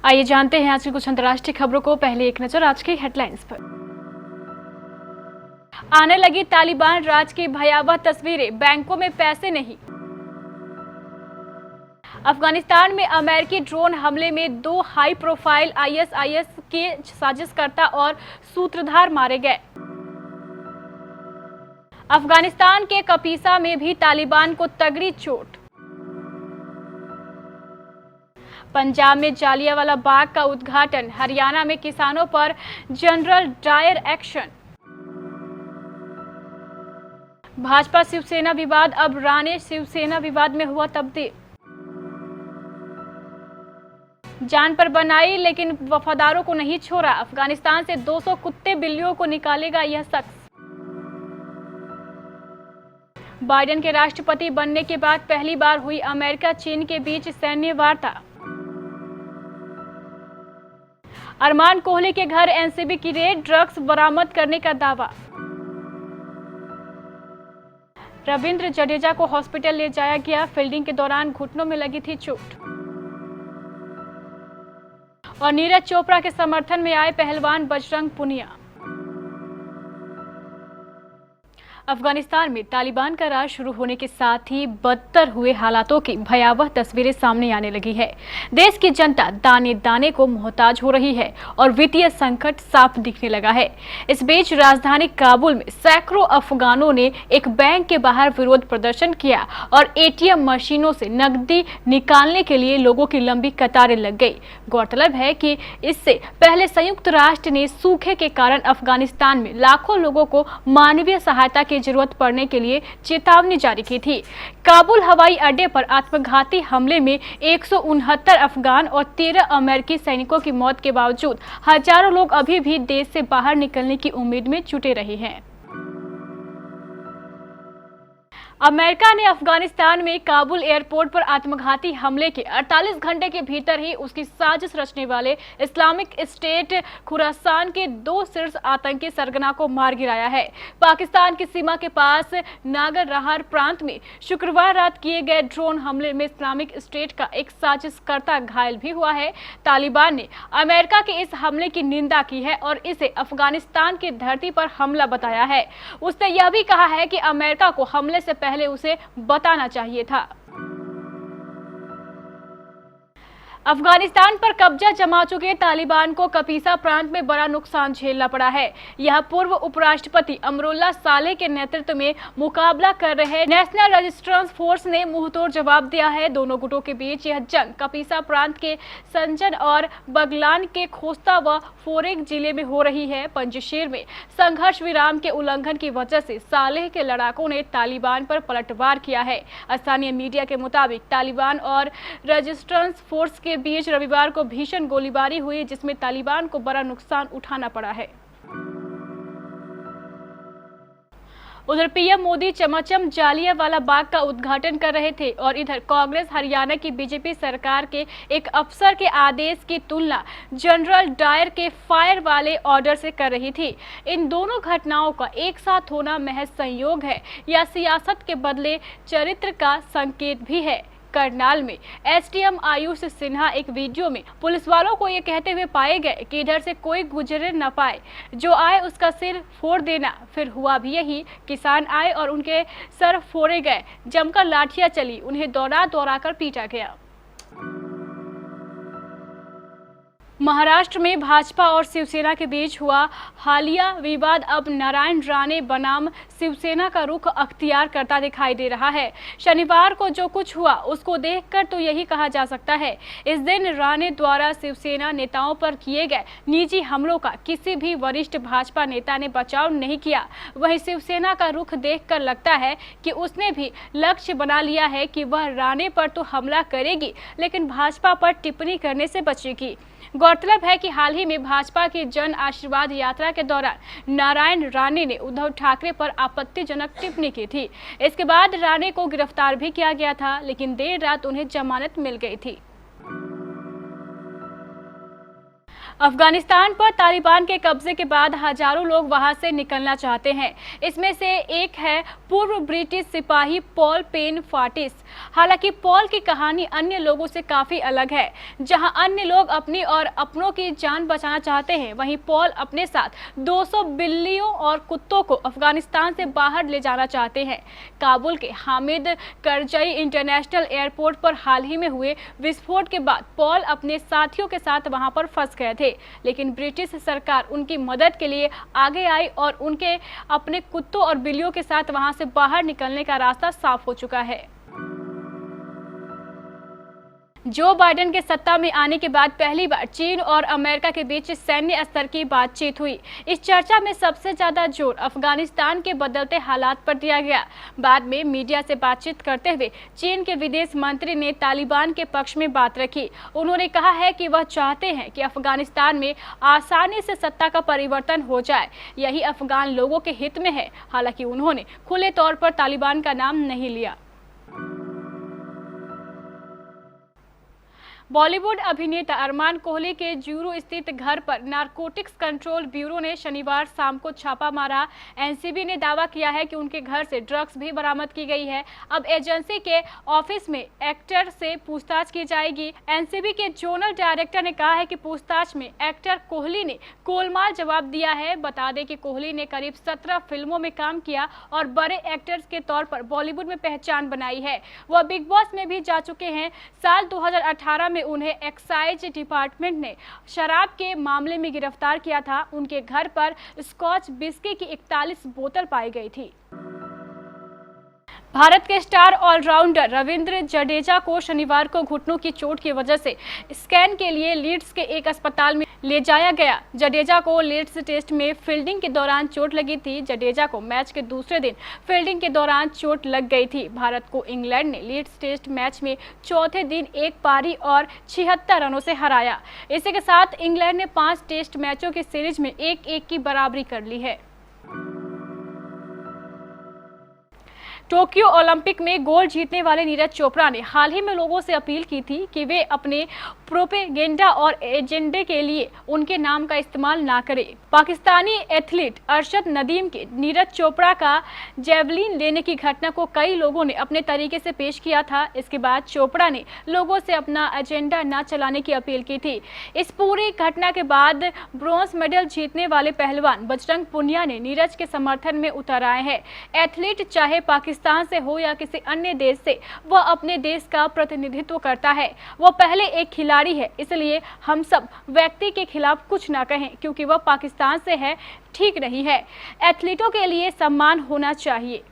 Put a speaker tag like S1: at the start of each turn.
S1: आइए जानते हैं आज की कुछ अंतर्राष्ट्रीय खबरों को। पहले एक नजर आज की हेडलाइंस पर। आने लगी तालिबान राज की भयावह तस्वीरें, बैंकों में पैसे नहीं। अफगानिस्तान में अमेरिकी ड्रोन हमले में 2 हाई प्रोफाइल आईएसआईएस के साजिशकर्ता और सूत्रधार मारे गए। अफगानिस्तान के कपीसा में भी तालिबान को तगड़ी चोट। पंजाब में जालियांवाला बाग का उद्घाटन, हरियाणा में किसानों पर general Dyer action. Bhajpa Shivsena विवाद अब राणे शिवसेना विवाद में हुआ तब्दील। जान पर बनाई लेकिन वफादारों को नहीं छोड़ा, अफगानिस्तान से 200 कुत्ते बिल्लियों को निकालेगा यह शख्स। बाइडेन के राष्ट्रपति बनने के बाद पहली बार हुई अमेरिका चीन के बीच सैन्य वार्ता। अरमान कोहली के घर एनसीबी की रेड, ड्रग्स बरामद करने का दावा। रविंद्र जडेजा को हॉस्पिटल ले जाया गया, फील्डिंग के दौरान घुटनों में लगी थी चोट। और नीरज चोपड़ा के समर्थन में आए पहलवान बजरंग पुनिया। अफगानिस्तान में तालिबान का राज शुरू होने के साथ ही बदतर हुए हालातों की भयावह तस्वीरें सामने आने लगी है। देश की जनता दाने दाने को मोहताज हो रही है और वित्तीय संकट साफ दिखने लगा है। इस बीच राजधानी काबुल में सैकड़ों अफगानों ने एक बैंक के बाहर विरोध प्रदर्शन किया और एटीएम मशीनों से नकदी निकालने के लिए लोगों की लंबी कतारें लग गई। गौरतलब है कि इससे पहले संयुक्त राष्ट्र ने सूखे के कारण अफगानिस्तान में लाखों लोगों को मानवीय सहायता की जरूरत पड़ने के लिए चेतावनी जारी की थी। काबुल हवाई अड्डे पर आत्मघाती हमले में 169 अफगान और 13 अमेरिकी सैनिकों की मौत के बावजूद हजारों लोग अभी भी देश से बाहर निकलने की उम्मीद में जुटे रहे हैं। अमेरिका ने अफगानिस्तान में काबुल एयरपोर्ट पर आत्मघाती हमले के 48 घंटे के भीतर ही उसकी साजिश रचने वाले इस्लामिक स्टेट खुरासान के 2 शीर्ष आतंकी सरगना को मार गिराया है। पाकिस्तान की सीमा के पास नागरहार प्रांत में शुक्रवार रात किए गए ड्रोन हमले में इस्लामिक स्टेट का एक साजिशकर्ता घायल भी हुआ है। तालिबान ने अमेरिका के इस हमले की निंदा की है और इसे अफगानिस्तान की धरती पर हमला बताया है। उसने यह भी कहा है कि अमेरिका को हमले से पहले उसे बताना चाहिए था। अफगानिस्तान पर कब्जा जमा चुके तालिबान को कपीसा प्रांत में बड़ा नुकसान झेलना पड़ा है। यह पूर्व उपराष्ट्रपति अमरुल्लाह सालेह के नेतृत्व में मुकाबला कर रहे नेशनल रेजिस्टेंस फोर्स ने मुंहतोड़ जवाब दिया है। दोनों गुटों के बीच यह जंग कपीसा प्रांत के संजन और बगलान के खोस्ता व फोरेग जिले में हो रही है। पंजशीर में संघर्ष विराम के उल्लंघन की वजह से सालेह के लड़ाकों ने तालिबान पर पलटवार किया है। स्थानीय मीडिया के मुताबिक तालिबान और रेजिस्टेंस फोर्स के बीच रविवार को भीषण गोलीबारी हुई, जिसमें तालिबान को बड़ा नुकसान उठाना पड़ा है। उधर पीएम मोदी चमाचम जालियांवाला बाग का उद्घाटन कर रहे थे और इधर कांग्रेस हरियाणा की बीजेपी सरकार के एक अफसर के आदेश की तुलना जनरल डायर के फायर वाले ऑर्डर से कर रही थी। इन दोनों घटनाओं का एक साथ होना महज संयोग है या सियासत के बदले चरित्र का संकेत भी है। करनाल में एसडीएम आयुष सिन्हा एक वीडियो में पुलिस वालों को ये कहते हुए पाए गए कि इधर से कोई गुजरे न पाए, जो आए उसका सिर फोड़ देना। फिर हुआ भी यही, किसान आए और उनके सर फोड़े गए, जमकर लाठियां चली, उन्हें दौड़ा दौड़ा कर पीटा गया। महाराष्ट्र में भाजपा और शिवसेना के बीच हुआ हालिया विवाद अब नारायण राणे बनाम शिवसेना का रुख अख्तियार करता दिखाई दे रहा है। शनिवार को जो कुछ हुआ उसको देखकर तो यही कहा जा सकता है, इस दिन राणे द्वारा शिवसेना नेताओं पर किए गए निजी हमलों का किसी भी वरिष्ठ भाजपा नेता ने बचाव नहीं किया। वहीं शिवसेना का रुख देखकर लगता है कि उसने भी लक्ष्य बना लिया है कि वह राणे पर तो हमला करेगी लेकिन भाजपा पर टिप्पणी करने से बचेगी। गौरतलब है कि हाल ही में भाजपा की जन आशीर्वाद यात्रा के दौरान नारायण राणे ने उद्धव ठाकरे पर आपत्तिजनक टिप्पणी की थी। इसके बाद राणे को गिरफ्तार भी किया गया था, लेकिन देर रात उन्हें जमानत मिल गई थी। अफगानिस्तान पर तालिबान के कब्जे के बाद हजारों लोग वहां से निकलना चाहते हैं। इसमें से एक है पूर्व ब्रिटिश सिपाही पॉल पेन फाटिस। हालांकि पॉल की कहानी अन्य लोगों से काफी अलग है। जहां अन्य लोग अपनी और अपनों की जान बचाना चाहते हैं, वहीं पॉल अपने साथ 200 बिल्लियों और कुत्तों को अफगानिस्तान से बाहर ले जाना चाहते हैं। काबुल के हामिद करजई इंटरनेशनल एयरपोर्ट पर हाल ही में हुए विस्फोट के बाद पॉल अपने साथियों के साथ वहां पर फंस गए थे, लेकिन ब्रिटिश सरकार उनकी मदद के लिए आगे आई और उनके अपने कुत्तों और बिल्लियों के साथ वहां से बाहर निकलने का रास्ता साफ हो चुका है। जो बाइडेन के सत्ता में आने के बाद पहली बार चीन और अमेरिका के बीच सैन्य स्तर की बातचीत हुई। इस चर्चा में सबसे ज्यादा जोर अफगानिस्तान के बदलते हालात पर दिया गया। बाद में मीडिया से बातचीत करते हुए चीन के विदेश मंत्री ने तालिबान के पक्ष में बात रखी। उन्होंने कहा है कि वह चाहते हैं कि अफगानिस्तान में आसानी से सत्ता का परिवर्तन हो जाए, यही अफगान लोगों के हित में है। हालांकि उन्होंने खुले तौर पर तालिबान का नाम नहीं लिया। बॉलीवुड अभिनेता अरमान कोहली के जुहू स्थित घर पर नारकोटिक्स कंट्रोल ब्यूरो ने शनिवार शाम को छापा मारा। एनसीबी ने दावा किया है कि उनके घर से ड्रग्स भी बरामद की गई है। अब एजेंसी के ऑफिस में एक्टर से पूछताछ की जाएगी। एनसीबी के जोनल डायरेक्टर ने कहा है कि पूछताछ में एक्टर कोहली ने गोलमाल जवाब दिया है। बता दें कि कोहली ने करीब 17 फिल्मों में काम किया और बड़े एक्टर्स के तौर पर बॉलीवुड में पहचान बनाई है। वह बिग बॉस में भी जा चुके हैं। साल 2018 में उन्हें एक्साइज डिपार्टमेंट ने शराब के मामले में गिरफ्तार किया था। उनके घर पर स्कॉच विस्की की 41 बोतल पाई गई थी। भारत के स्टार ऑलराउंडर रविंद्र जडेजा को शनिवार को घुटनों की चोट की वजह से स्कैन के लिए लीड्स के एक अस्पताल में ले जाया गया। जडेजा को लीड्स टेस्ट में फील्डिंग के दौरान चोट लगी थी। जडेजा को मैच के दूसरे दिन फील्डिंग के दौरान चोट लग गई थी। भारत को इंग्लैंड ने लीड्स टेस्ट मैच में चौथे दिन एक पारी और 76 रनों से हराया। इसी के साथ इंग्लैंड ने 5 टेस्ट मैचों की सीरीज में 1-1 की बराबरी कर ली है। टोक्यो ओलंपिक में गोल्ड जीतने वाले नीरज चोपड़ा ने हाल ही में लोगों से अपील की थी कि वे अपने प्रोपेगेंडा और एजेंडे के लिए उनके नाम का इस्तेमाल ना करें। पाकिस्तानी एथलीट अरशद नदीम के नीरज चोपड़ा का जेवलिन लेने की घटना को कई लोगों ने अपने तरीके से पेश किया था। इसके बाद चोपड़ा ने लोगों से अपना एजेंडा न चलाने की अपील की थी। इस पूरी घटना के बाद ब्रॉन्ज मेडल जीतने वाले पहलवान बजरंग पुनिया ने नीरज के समर्थन में उतर आए हैं। एथलीट चाहे पाकिस्तान से हो या किसी अन्य देश से, वह अपने देश का प्रतिनिधित्व करता है। वह पहले एक खिलाड़ी है, इसलिए हम सब व्यक्ति के खिलाफ कुछ ना कहें क्योंकि वह पाकिस्तान से है, ठीक नहीं है। एथलीटों के लिए सम्मान होना चाहिए।